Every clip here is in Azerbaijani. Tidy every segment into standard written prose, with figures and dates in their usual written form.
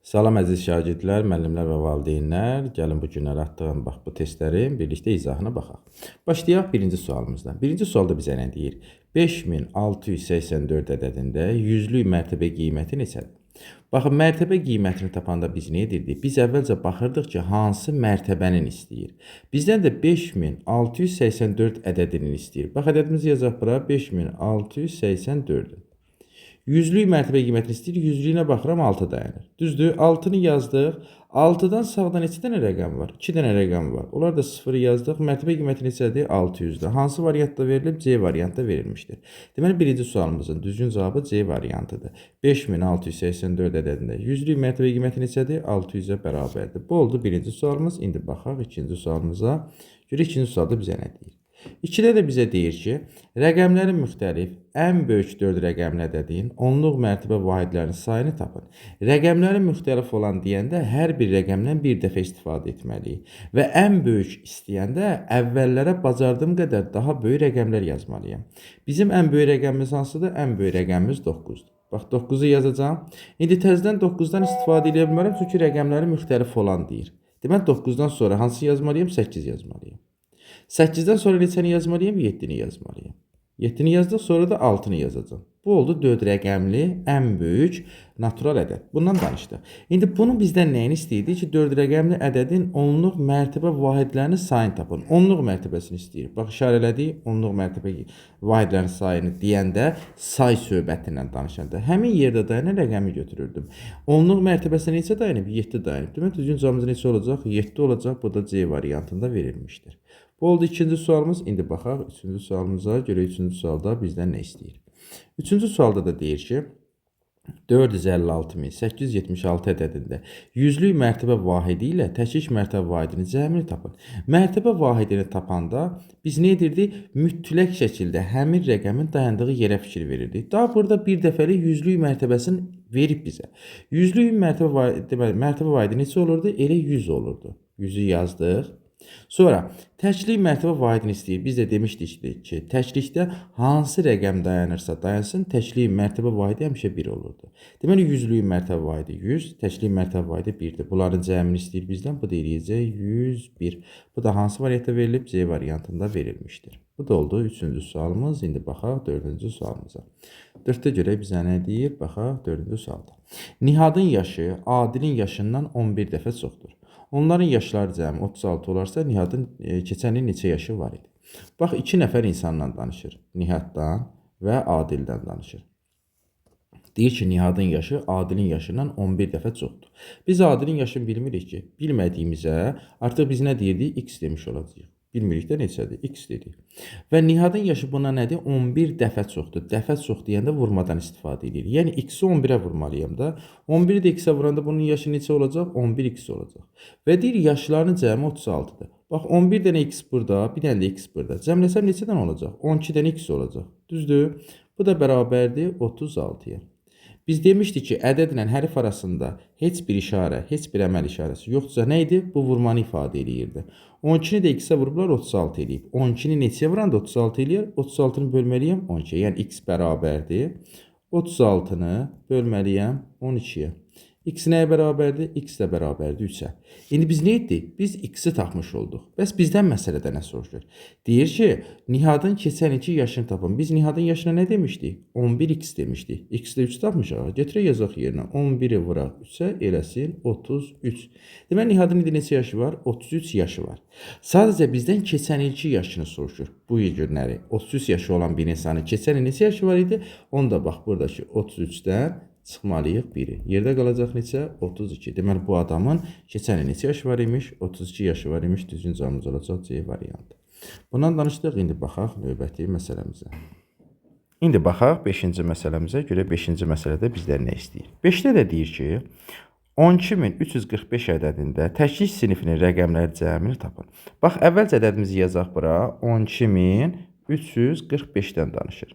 Salam əziz şagirdlər, müəllimlər və valideynlər. Gəlin bu günlər atdığım bu testlərin birlikdə izahına baxaq. Başlayaq birinci sualımızdan. Birinci sualda bizə nə deyir? 5684 ədədində yüzlük mərtəbə qiyməti neçədir? Baxın, mərtəbə qiymətini tapanda biz nə edirdik? Biz əvvəlcə baxırdıq ki, hansı mərtəbənin istəyir. Bizdən də 5684 ədədini istəyir. Bax, ədədimizi yazaq bura, 5684-dür. Yüzlük mərtəbə qiymətini istəyir, yüzlüyünə baxıram 6 dayanır. Düzdür, 6-nı yazdıq. 6-dan sağda neçə dənə rəqəm var? 2 dənə rəqəm var. Onlar da 0-ı yazdıq. Mərtəbə qiyməti neçədir? 600-dür. Hansı variantda verilib? C variantda verilmişdir. Deməli, birinci sualımızın düzgün cavabı C variantıdır. 5684 ədədində yüzlük mərtəbə qiyməti neçədir? 600-ə bərabərdir. Bu oldu birinci sualımız. İndi baxaq ikinci sualımıza. Görə ikinci sualda bizə nə deyir? 2-də də bizə deyir ki, rəqəmlərin müxtəlif, ən böyük 4 rəqəmli ədədin onluq mərtəbə vahidlərinin sayını tapın. Rəqəmlərin müxtəlif olan deyəndə hər bir rəqəmdən bir dəfə istifadə etməliyik. Və ən böyük istəyəndə əvvəllərə bacardığım qədər daha böyük rəqəmlər yazmalıyam. Bizim ən böyük rəqəmimiz hansıdır? Ən böyük rəqəmimiz 9-dur. Bax, 9-u yazacağım. İndi təzədən 9-dan istifadə edə bilmərəm, çünki rəqəmləri müxtəlif olan deyir. Deməli, 9-dan sonra hansı yazmalıyam? 8 yazmalıyam. 8-dən sonra neçəni yazmalıyam? 7-ni yazmalıyam. 7-ni yazdıq, sonra da 6-nı yazacağım. Bu oldu 4 rəqəmli ən böyük natural ədəd. Bundan danışdıq. İndi bunu bizdən nəyin istəyirdi ki, 4 rəqəmli ədədin onluq mərtəbə vahidlərinin sayını tapın. Onluq mərtəbəsini istəyir. Bax, işarələdik, onluq mərtəbə vahidlərinin sayını deyəndə say söhbətindən danışanda həmin yerdə dayanan rəqəmi götürürdüm. Onluq mərtəbəsi neçə dayanıb? 7 dayanıb. Demək, düzgün cavabımız neçə olacaq? 7 olacaq. Bu da C variantında verilmişdir. Bu oldu ikinci sualımız. İndi baxaq üçüncü sualımıza. Görə üçüncü sualda bizdən nə istəyir? Üçüncü sualda da deyir ki, 456876 ədədində yüzlük mərtəbə vahidi ilə təklik mərtəbə vahidinin cəmini tapın. Mərtəbə vahidini tapanda biz nə edirdik? Mütləq şəkildə həmin rəqəmin dayandığı yerə fikir verirdik. Daha burada bir dəfəlik yüzlük mərtəbəsini verib bizə. Yüzlük mərtəbə vahidi neçə olurdu? Elə 100 olurdu. 100-ü yazdıq. Sonra təklik mərtəbə vahidini istəyir. Biz də demişdik ki, təklikdə hansı rəqəm dayanırsa dayansın, təklik mərtəbə vahidi həmişə 1 olurdu. Deməli, yüzlük mərtəbə vahidi 100, təklik mərtəbə vahidi 1-dir. Bunların cəmini istəyir bizdən. Bu da eləyəcək 101. Bu da hansı variantda verilib? C variantında verilmişdir. Bu da oldu üçüncü sualımız. İndi baxaq dördüncü sualımıza. 4-də görə bizə nə deyir? Baxaq dördüncü sualda. Nihadın yaşı Adilin yaşından 11 dəfə çoxdur. Onların yaşları cəmi 36 olarsa, Nihadın keçən il neçə yaşı var idi? Bax, 2 nəfər insanla danışır. Nihaddan və Adildən danışır. Deyir ki, Nihadın yaşı Adilin yaşından 11 dəfə çoxdur. Biz Adilin yaşını bilmirik ki, bilmədiyimizə artıq biz nə deyirdik? X demiş olacaq. Bilmirik də neçədir? X dedik. Və Nihadın yaşı buna nədir? 11 dəfə çoxdur. Dəfə çox deyəndə vurmadan istifadə edir. Yəni, X-i 11-ə vurmalıyım da. 11-i də X-ə vuranda bunun yaşı neçə olacaq? 11X olacaq. Və deyir, yaşlarının cəmi 36-dır. Bax, 11 dənə X burada, bir dənə də X burada. Cəmləsəm neçədən olacaq? 12 dənə X olacaq. Düzdür? Bu da bərabərdir 36-ya. Biz demişdik ki, ədədlə hərf arasında heç bir işarə, heç bir əməl işarəsi yoxdursa nə idi? Bu vurmanı ifadə edirdi. 12-ni də X-ə vurublar 36 eləyib. 12-ni neçəyə vuranda 36 eləyir? 36-nı bölməliyəm 12-yə. Yəni, X bərabərdir. 36-nı bölməliyəm 12-yə. X nəyə bərabərdir? X də bərabərdir 3-ə. İndi biz nə etdik? Biz X-i tapmış olduq. Bəs bizdən məsələdə nə soruşur? Deyir ki, Nihadın keçən ilki yaşını tapın. Biz Nihadın yaşına nə demişdik? 11X demişdik. X-də 3 tapmışıq. Gətirək yazaq yerinə. 11-i vuraq 3-ə eləsin 33. Deməli, Nihadın indi neçə yaşı var? 33 yaşı var. Sadəcə bizdən keçən ilki yaşını soruşur. Bu il günləri 33 yaşı olan bir insanın keçən il neçə yaşı var idi? Onu da bax, buradakı 33-dən çıxmalıyıq 1-i. Yerdə qalacaq neçə? 32. Deməli, bu adamın keçən il neçə yaşı var imiş? 32 yaşı var imiş. Düzgün cavabımız olacaq C variantı. Bundan danışdıq. İndi baxaq növbəti məsələmizə. İndi baxaq 5-ci məsələmizə görə 5-ci məsələdə bizdən nə istəyir? 5-də də deyir ki, 12345 ədədində təklik sinifinin rəqəmləri cəmini tapın. Bax, əvvəlcə ədədimizi yazaq bura. 12345-dən danışır.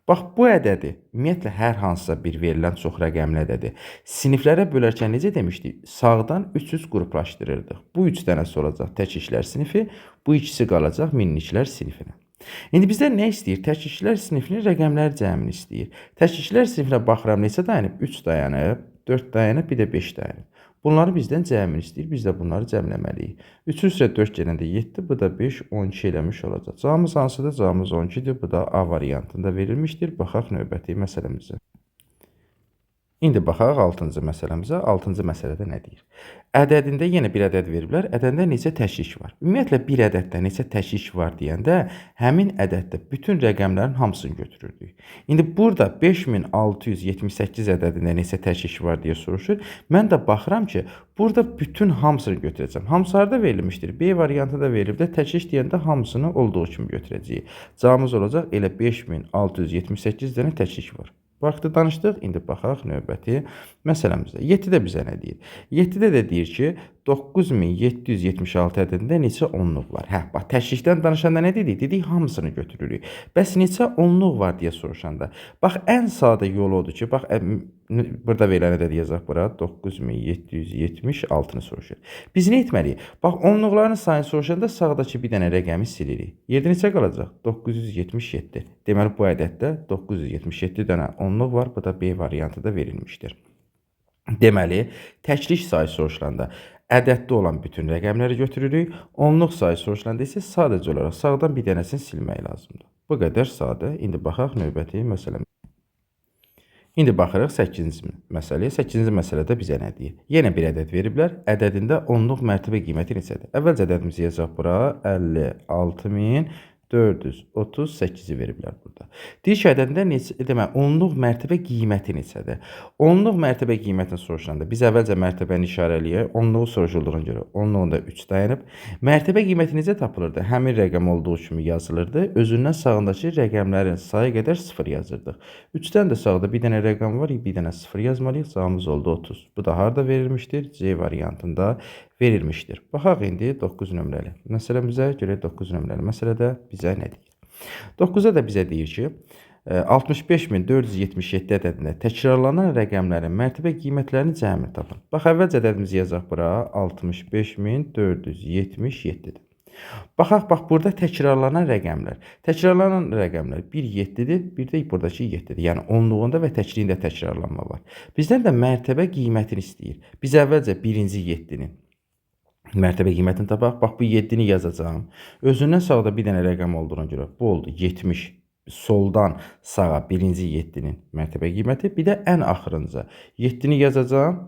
Bax, bu ədədi ümumiyyətlə hər hansısa bir verilən çox rəqəmli ədədi siniflərə bölərkən necə demişdik? Sağdan 300 qruplaşdırırdıq. Bu 3 dənəsi olacaq təkliklər sinifi, bu ikisi qalacaq minliklər sinifinə. İndi bizdən nə istəyir? Təkliklər sinifinin rəqəmləri cəmini istəyir. Təkliklər sinifinə baxıram, neçə dayanıb? 3 dayanıb. 4 dayanıb, bir də 5 dayanıb. Bunları bizdən cəmini istəyir. Biz də bunları cəmləməliyik. 3 üstə 4 gələndə 7, bu da 5, 12 eləmiş olacaq. Cavabımız hansıdır? Cavabımız 12-dir. Bu da A variantında verilmişdir. Baxaq növbəti məsələmizə. İndi baxaq 6-cı məsələmizə. 6-cı məsələdə nə deyir? Ədədində yenə bir ədəd veriblər. Ədədində neçə təşkiş var? Ümumiyyətlə bir ədəddə neçə təşkiş var deyəndə həmin ədəddə bütün rəqəmlərin hamısını götürürdük. İndi burada 5678 ədədində neçə təşkiş var deyə soruşur. Mən də baxıram ki, burada bütün hamısını götürəcəm. Hamısı harda verilmişdir? B variantı da verilibdə. Təşkiş deyəndə hamısını olduğu kimi götürəcəyik. Cavabımız olacaq elə 5678 dənə təşkiş var. Vaxtı danışdıq, indi baxaq növbəti məsələmizdə. 7-də bizə nə deyir? 7-də də deyir ki, 9776 ədədində neçə onluq var? Hə, bax, təşkildən danışanda nə dedik? Dedik, hamısını götürürük. Bəs neçə onluq var deyə soruşanda. Bax, ən sadə yolu odur ki, bax, burada verilən ədəd yazaq bura, 9776-nı soruşur. Biz nə etməliyik? Bax, onluqların sayını soruşanda sağdakı bir dənə rəqəmi silirik. Yerdə neçə qalacaq? 977. Deməli, bu ədəddə 977 dənə onluq var. Bu da B variantı da verilmişdir. Deməli, təklik sayı soruşulanda ədəddə olan bütün rəqəmləri götürürük. Onluq sayı soruşulanda isə sadəcə olaraq sağdan bir dənəsini silmək lazımdır. Bu qədər sadə. İndi baxaq növbəti məsələmizə. İndi baxırıq 8-ci məsələyə. 8-ci məsələdə bizə nə deyir? Yenə bir ədəd veriblər. Ədədində onluq mərtəbə qiyməti neçədir? Əvvəlcə ədədimizi yazacaq bura. 56438-i veriblər burada. Deyir ki, ədədində demək, onluq mərtəbə qiyməti neçədir? Onluq mərtəbə qiymətini soruşulanda biz əvvəlcə mərtəbəni işarələyək. Onluğu soruşulduğuna görə onluğunda 3 dayanıb. Mərtəbə qiyməti necə tapılırdı? Həmin rəqəm olduğu kimi yazılırdı. Özündən sağındakı rəqəmlərin sayı qədər 0 yazırdıq. 3-dən də sağda bir dənə rəqəm var, bir dənə 0 yazmalıyıq. Cavabımız oldu 30. Bu da harda verilmişdir? C variantında verilmişdir. Baxaq indi 9 nömrəli məsələmizə. Görək 9 nömrəli məsələdə bizə nə deyir? 9-da da bizə deyir ki, 65477 ədədində təkrarlanan rəqəmlərin mərtəbə qiymətlərinin cəmini tapın. Bax, əvvəlcə ədədimizi yazaq bura. 65477-dir. Baxaq, bax, burada təkrarlanan rəqəmlər. Təkrarlanan rəqəmlər 1 7-dir, bir də buradakı 7-dir. Yəni, onluğunda və təkrarında təkrarlanma var. Bizdən də mərtəbə qiymətini istəyir. Biz əvvəlcə birinci 7-nin mərtəbə qiymətini tapaq. Bax, bu 7-ni yazacağım. Özündən sağda bir dənə rəqəm olduğuna görə bu oldu 70. Soldan sağa birinci 7-nin mərtəbə qiyməti, bir də ən axırınca 7-ni yazacağım.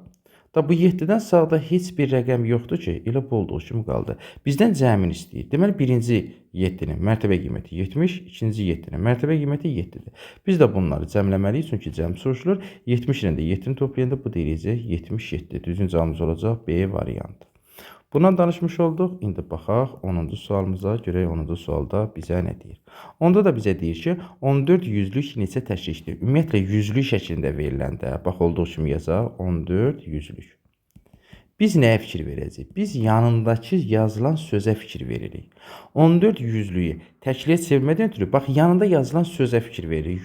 Da bu 7-dən sağda heç bir rəqəm yoxdur ki, elə bu olduğu kimi qaldı. Bizdən cəmini istəyir. Deməli, birinci 7-nin mərtəbə qiyməti 70, ikinci 7-nin mərtəbə qiyməti 7-dir. Biz də bunları cəmləməliyik, çünki cəm soruşulur. 70 ilə də 7-ni toplayanda bu deyiləcək 77. Düzgün cavabımız olacaq B variantı. Bundan danışmış olduq. İndi baxaq 10-cu sualımıza. Görək 10-cu sualda bizə nə deyir? Onda da bizə deyir ki, 14 yüzlük neçə təşkildir? Ümumiyyətlə, yüzlük şəklində veriləndə, bax, olduğu kimi yazaq, 14 yüzlük. Biz nəyə fikir verəcəyik? Biz yanındakı yazılan sözə fikir veririk. 14 yüzlüyü təkliyə çevirmədən ötürü, bax, yanında yazılan sözə fikir veririk.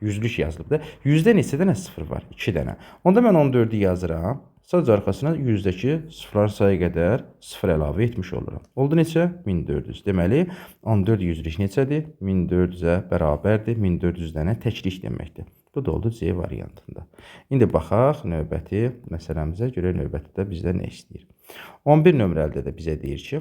Yüzlük yazılıbdır. Yüzdə neçə dənə 0 var? 2 dənə. Onda mən 14-ü yazıram. Sadəcə arxasına yüzdəki sıfırlar sayı qədər 0 əlavə etmiş oluram. Oldu neçə? 1400. Deməli, 14 yüzlük neçədir? 1400-ə bərabərdir. 1400 dənə təklik deməkdir. Bu da oldu C variantında. İndi baxaq növbəti məsələmizə görə növbətdə bizdə nə istəyir? 11 nömrəlidə də bizə deyir ki,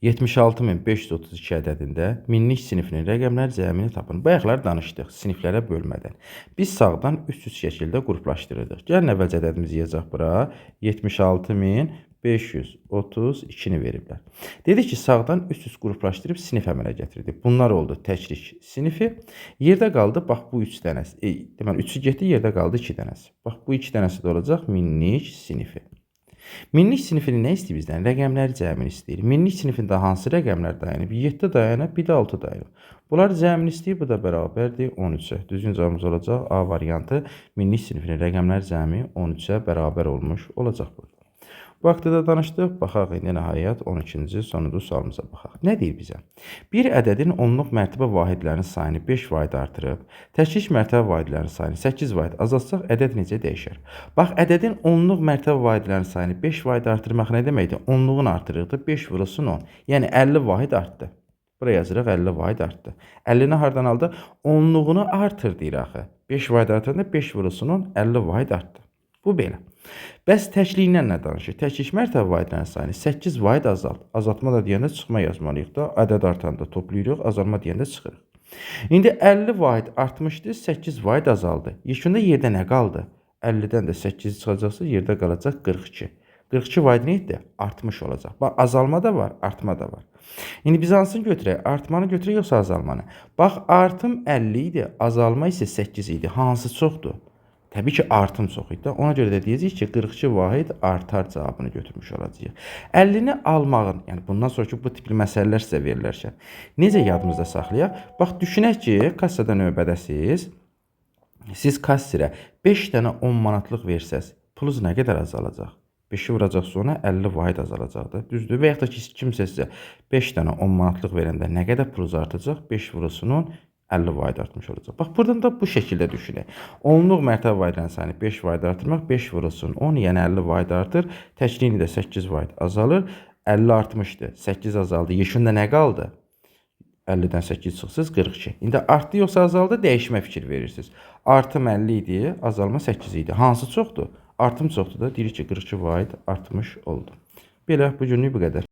76532 ədədində minlik sinifinin rəqəmlər cəmini tapın. Bayaqlar danışdıq siniflərə bölmədən. Biz sağdan üst-üst şəkildə qruplaşdırırdıq. Gəlin əvvəlcə ədədimizi yazacaq bura. 76532-ni veriblər. Dedik ki, sağdan üst-üst qruplaşdırıb sinif əmələ gətirdik. Bunlar oldu təklik sinifi. Yerdə qaldı, bax, bu 3 dənəsi. Deməli, 3-ü getdi, yerdə qaldı 2 dənəsi. Bax, bu 2 dənəsi də olacaq minlik sinifi. Minlik sinifini nə istəyir bizdən? Rəqəmləri cəmini istəyir. Minlik sinifində hansı rəqəmlər dayanıb? 7 dayanıb, bir də 6 dayanıb. Bunlar cəmini istəyir, bu da bərabərdir 13-ə. Düzgün cavabımız olacaq A variantı. Minlik sinifinin rəqəmlər cəmi 13-ə bərabər olmuş olacaq burada. Bu haqda da danışdıq. Baxaq indi nəhayət 12-ci sonuncu sualımıza baxaq. Nə deyir bizə? Bir ədədin onluq mərtəbə vahidlərinin sayını 5 vahid artırıb, təklik mərtəbə vahidlərinin sayını 8 vahid azaltsaq, ədəd necə dəyişər? Bax, ədədin onluq mərtəbə vahidlərinin sayını 5 vahid artırmaq nə deməkdir? Onluğunu artırırdı, 5 vurulsun 10. Yəni 50 vahid artdı. Buraya yazırıq 50 vahid artdı. 50-ni hardan aldı? Onluğunu artır deyir axı. 5 vahid artıranda 5 vurulsun 10, 50 vahid artdı. Bu belə. Bəs təkliyindən nə danışır? Təklik mərtəbə vahidlərin sayını 8 vahid azalt. Azaltma da deyəndə çıxma yazmalıyıq da. Ədəd artanda toplayırıq, azalma deyəndə çıxırıq. İndi 50 vahid artmışdı, 8 vahid azaldı. Yekunda yerdə nə qaldı? 50-dən də 8 çıxacaqsa, yerdə qalacaq 42. 42 vahid nə etdi? Artmış olacaq. Bax, azalma da var, artma da var. İndi biz hansını götürək? Artmanı götürək yoxsa azalmanı? Bax, artım 50 idi, azalma isə 8 idi. Hansı çoxdur? Təbii ki, artım çox idi. Ona görə də deyəcəyik ki, 42 vahid artar cavabını götürmüş olacağıq. 50-ni almağın, yəni bundan sonraki bu tipli məsələlər sizə verilərkən necə yadımızda saxlayaq? Bax, düşünək ki, kassada növbədəsiz. Siz kassirə 5 dənə 10 manatlıq versəz, pulunuz nə qədər azalacaq? 5-i vuracaq sonra 50 vahid azalacaqdır. Düzdür? Və yaxud da ki, kimsə sizə 5 dənə 10 manatlıq verəndə nə qədər pulunuz artacaq? 5 vurulsun 10, 50 vahid artmış olacaq. Bax, buradan da bu şəkildə düşünək. Onluq mərtəbə vahidlərin sayını 5 vahid artırmaq, 5 vurulsun 10, yəni 50 vahid artır. Təkliyin də 8 vahid azalır. 50 artmışdı, 8 azaldı. Yeşunda nə qaldı? 50-dən 8 çıxsız 42. İndi artdı yoxsa azaldı? Dəyişmə fikir verirsiniz. Artım 50 idi, azalma 8 idi. Hansı çoxdur? Artım çoxdur da, deyirik ki, 42 vahid artmış oldu. Belə, bu günlük bu qədər.